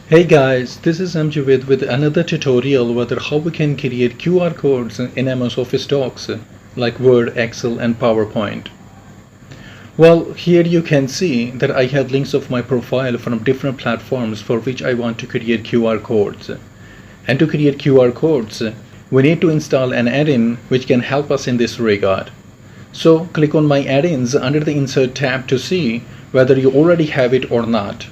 Hey guys, this is mjavedva with another tutorial whether how we can create QR codes in MS Office Docs like Word, Excel and PowerPoint. Well, here you can see that I have links of my profile from different platforms for which I want to create QR codes. And to create QR codes, we need to install an add-in which can help us in this regard. So click on My Add-ins under the Insert tab to see whether you already have it or not.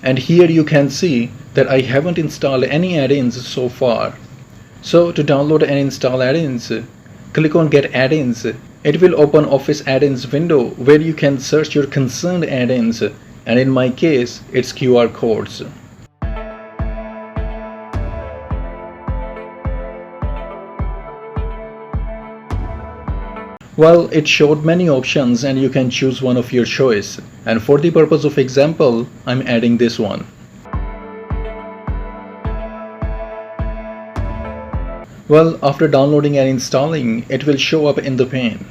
And here you can see that I haven't installed any add-ins so far. So to download and install add-ins, click on Get Add-ins. It will open Office Add-ins window where you can search your concerned add-ins, and in my case it's QR codes. Well, it showed many options and you can choose one of your choice, and for the purpose of example, I'm adding this one. Well, after downloading and installing, it will show up in the pane.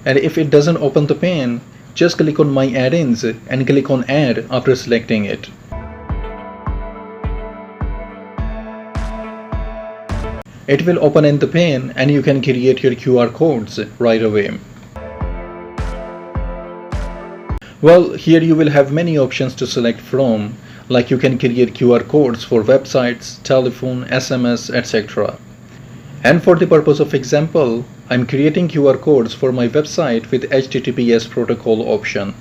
And if it doesn't open the pane, just click on My Add-ins and click on Add after selecting it. It will open in the pane and you can create your QR codes right away. Well, here you will have many options to select from, like you can create QR codes for websites, telephone, SMS, etc. And for the purpose of example, I'm creating QR codes for my website with HTTPS protocol option.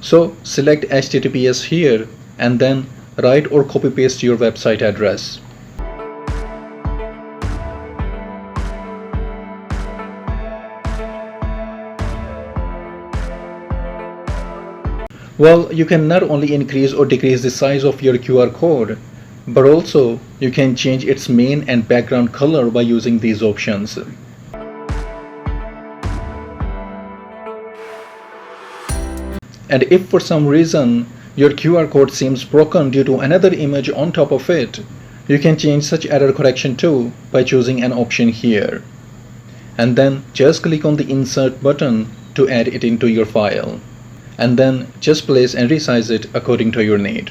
So select HTTPS here and then write or copy paste your website address. Well, you can not only increase or decrease the size of your QR code, but also you can change its main and background color by using these options. And if for some reason your QR code seems broken due to another image on top of it, you can change such error correction too by choosing an option here. And then just click on the Insert button to add it into your file. And then just place and resize it according to your need.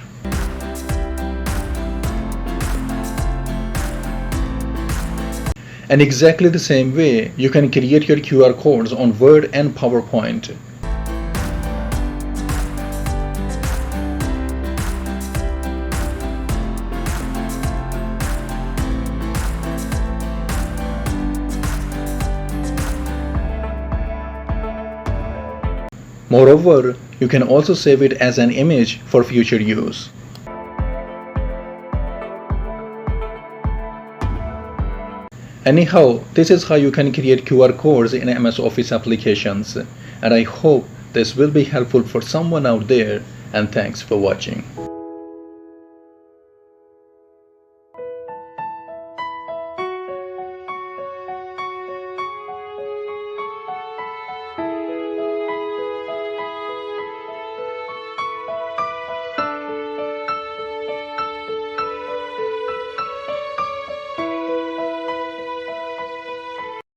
And exactly the same way, you can create your QR codes on Word and PowerPoint. Moreover, you can also save it as an image for future use. Anyhow, this is how you can create QR codes in MS Office applications, and I hope this will be helpful for someone out there, and thanks for watching.